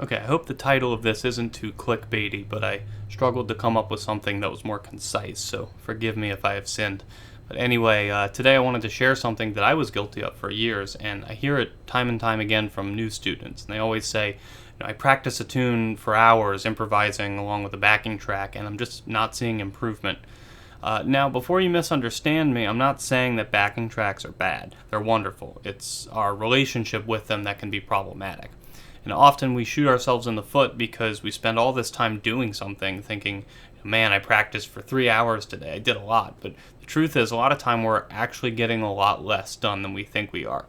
Okay, I hope the title of this isn't too clickbaity, but I struggled to come up with something that was more concise, so forgive me if I have sinned. But anyway, today I wanted to share something that I was guilty of for years, and I hear it time and time again from new students. And they always say, I practice a tune for hours improvising along with a backing track, and I'm just not seeing improvement. Now, before you misunderstand me, I'm not saying that backing tracks are bad. They're wonderful. It's our relationship with them that can be problematic. And often we shoot ourselves in the foot because we spend all this time doing something thinking, man, I practiced for 3 hours today. I did a lot. But the truth is, a lot of time we're actually getting a lot less done than we think we are.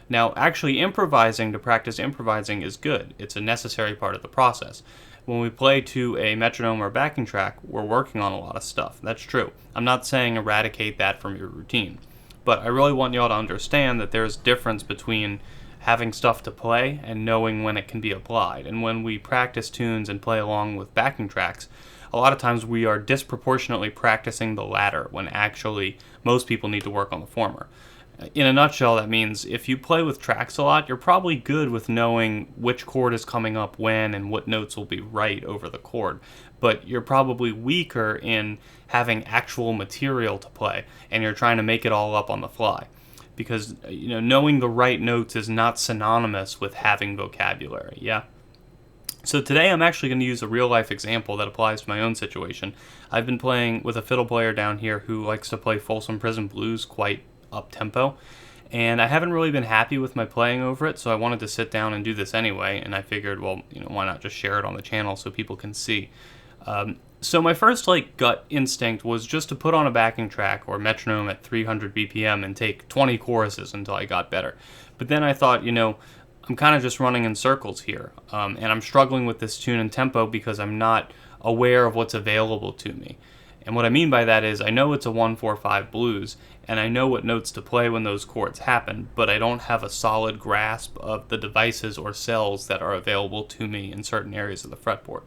Now, actually improvising to practice improvising is good. It's a necessary part of the process. When we play to a metronome or backing track, we're working on a lot of stuff. That's true. I'm not saying eradicate that from your routine. But I really want y'all to understand that there's a difference between having stuff to play and knowing when it can be applied. And when we practice tunes and play along with backing tracks, a lot of times we are disproportionately practicing the latter when actually most people need to work on the former. In a nutshell, that means if you play with tracks a lot, you're probably good with knowing which chord is coming up when and what notes will be right over the chord. But you're probably weaker in having actual material to play, and you're trying to make it all up on the fly. Because knowing the right notes is not synonymous with having vocabulary, yeah? So today I'm actually going to use a real-life example that applies to my own situation. I've been playing with a fiddle player down here who likes to play Folsom Prison Blues quite up-tempo, and I haven't really been happy with my playing over it, so I wanted to sit down and do this anyway, and I figured, well, why not just share it on the channel so people can see. So my first gut instinct was just to put on a backing track or metronome at 300 BPM and take 20 choruses until I got better. But then I thought, I'm kind of just running in circles here, and I'm struggling with this tune and tempo because I'm not aware of what's available to me. And what I mean by that is I know it's a 1-4-5 blues, and I know what notes to play when those chords happen, but I don't have a solid grasp of the devices or cells that are available to me in certain areas of the fretboard.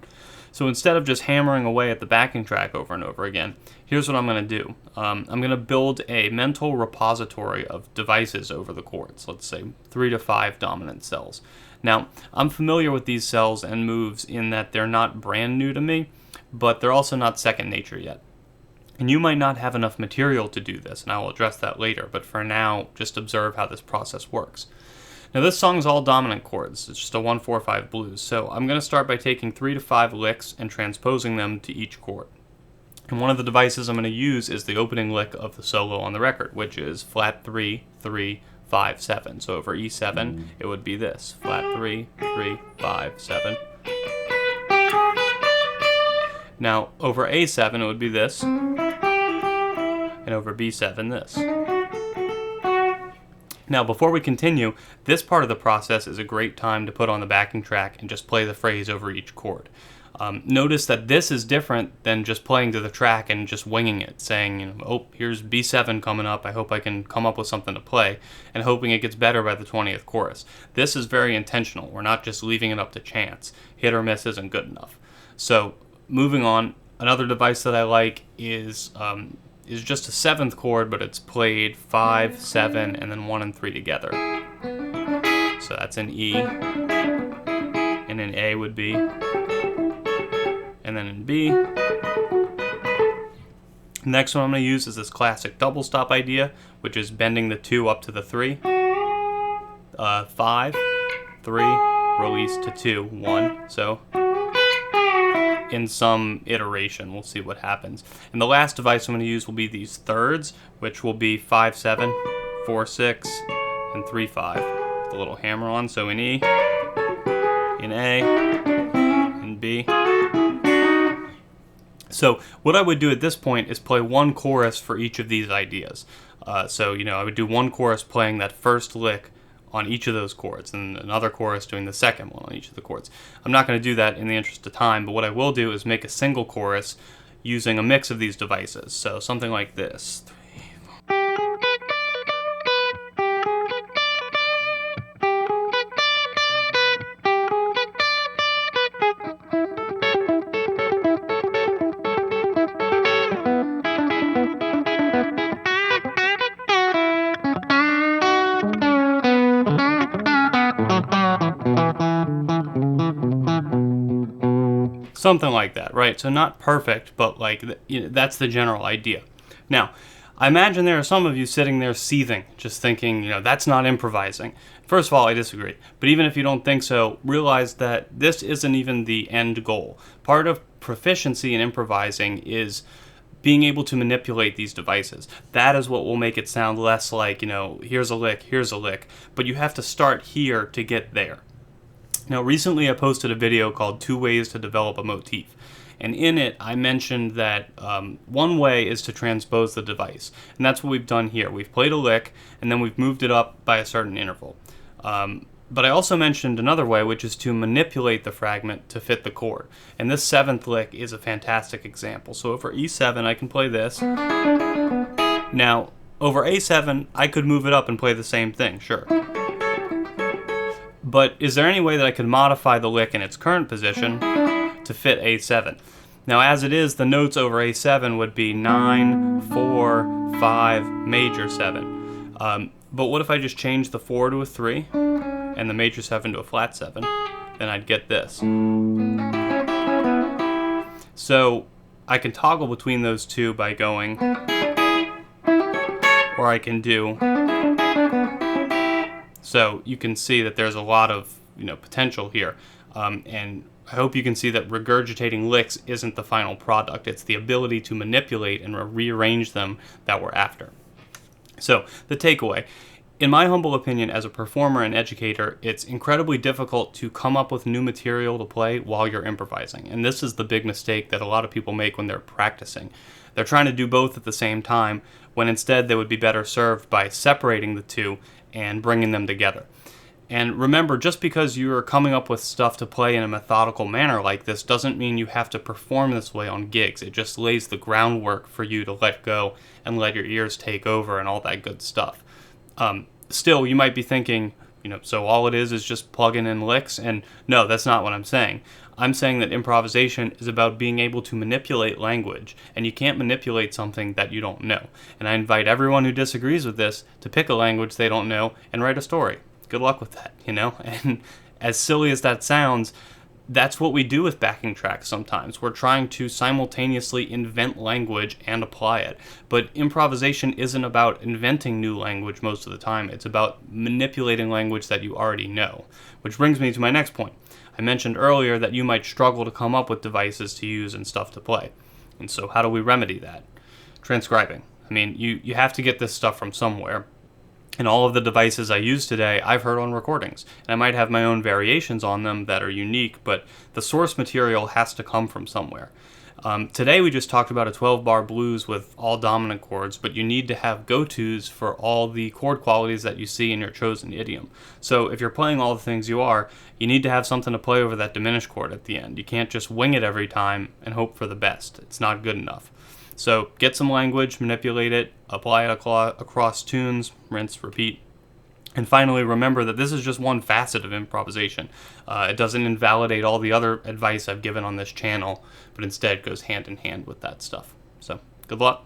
So instead of just hammering away at the backing track over and over again, here's what I'm going to do. I'm going to build a mental repository of devices over the chords, let's say 3 to 5 dominant cells. Now, I'm familiar with these cells and moves in that they're not brand new to me, but they're also not second nature yet. And you might not have enough material to do this, and I will address that later, but for now, just observe how this process works. Now this song's all dominant chords, it's just a 1-4-5 blues, so I'm going to start by taking 3 to 5 licks and transposing them to each chord. And one of the devices I'm going to use is the opening lick of the solo on the record, which is flat 3, 3, 5, 7. So over E7, it would be this, flat 3, 3, 5, 7. Now over A7, it would be this, and over B7, this. Now, before we continue, this part of the process is a great time to put on the backing track and just play the phrase over each chord. Notice that this is different than just playing to the track and just winging it, saying, oh, here's B7 coming up, I hope I can come up with something to play, and hoping it gets better by the 20th chorus. This is very intentional. We're not just leaving it up to chance. Hit or miss isn't good enough. So, moving on, another device that I like is just a 7th chord, but it's played 5, 7, and then 1 and 3 together. So that's an E, and an A would be, and then in B. Next one I'm going to use is this classic double stop idea, which is bending the 2 up to the 3. 5, 3, release to 2, 1. So in some iteration, we'll see what happens. And the last device I'm going to use will be these thirds, which will be 5, 7, 4, 6, and 3, 5. With a little hammer on, so in E, in A, in B. So what I would do at this point is play one chorus for each of these ideas. So I would do one chorus playing that first lick on each of those chords, and another chorus doing the second one on each of the chords. I'm not going to do that in the interest of time, but what I will do is make a single chorus using a mix of these devices. So something like this. Something like that, right? So not perfect, but like that's the general idea. Now, I imagine there are some of you sitting there seething, just thinking, that's not improvising. First of all, I disagree. But even if you don't think so, realize that this isn't even the end goal. Part of proficiency in improvising is being able to manipulate these devices. That is what will make it sound less like, here's a lick, but you have to start here to get there. Now, recently I posted a video called 2 Ways to Develop a Motif. And in it, I mentioned that one way is to transpose the device. And that's what we've done here. We've played a lick, and then we've moved it up by a certain interval. But I also mentioned another way, which is to manipulate the fragment to fit the chord. And this 7th lick is a fantastic example. So for E7, I can play this. Now, over A7, I could move it up and play the same thing, sure. But is there any way that I could modify the lick in its current position to fit A7? Now, as it is, the notes over A7 would be 9, 4, 5, major 7. But what if I just change the 4 to a 3 and the major 7 to a flat 7? Then I'd get this. So I can toggle between those two by going, or I can do. So you can see that there's a lot of potential here, and I hope you can see that regurgitating licks isn't the final product. It's the ability to manipulate and rearrange them that we're after. So the takeaway, in my humble opinion as a performer and educator, it's incredibly difficult to come up with new material to play while you're improvising. And this is the big mistake that a lot of people make when they're practicing. They're trying to do both at the same time, when instead they would be better served by separating the two and bringing them together. And remember, just because you're coming up with stuff to play in a methodical manner like this doesn't mean you have to perform this way on gigs. It just lays the groundwork for you to let go and let your ears take over and all that good stuff. Still, you might be thinking, so all it is just plugging in licks? And no, that's not what I'm saying. I'm saying that improvisation is about being able to manipulate language, and you can't manipulate something that you don't know. And I invite everyone who disagrees with this to pick a language they don't know and write a story. Good luck with that, And as silly as that sounds, that's what we do with backing tracks sometimes. We're trying to simultaneously invent language and apply it. But improvisation isn't about inventing new language most of the time. It's about manipulating language that you already know. Which brings me to my next point. I mentioned earlier that you might struggle to come up with devices to use and stuff to play. And so how do we remedy that? Transcribing. You have to get this stuff from somewhere. And all of the devices I use today, I've heard on recordings. And I might have my own variations on them that are unique, but the source material has to come from somewhere. Today we just talked about a 12-bar blues with all dominant chords, but you need to have go-tos for all the chord qualities that you see in your chosen idiom. So if you're playing all the things you are, you need to have something to play over that diminished chord at the end. You can't just wing it every time and hope for the best. It's not good enough. So get some language, manipulate it, apply it across tunes, rinse, repeat. And finally, remember that this is just one facet of improvisation. It doesn't invalidate all the other advice I've given on this channel, but instead goes hand in hand with that stuff. So good luck.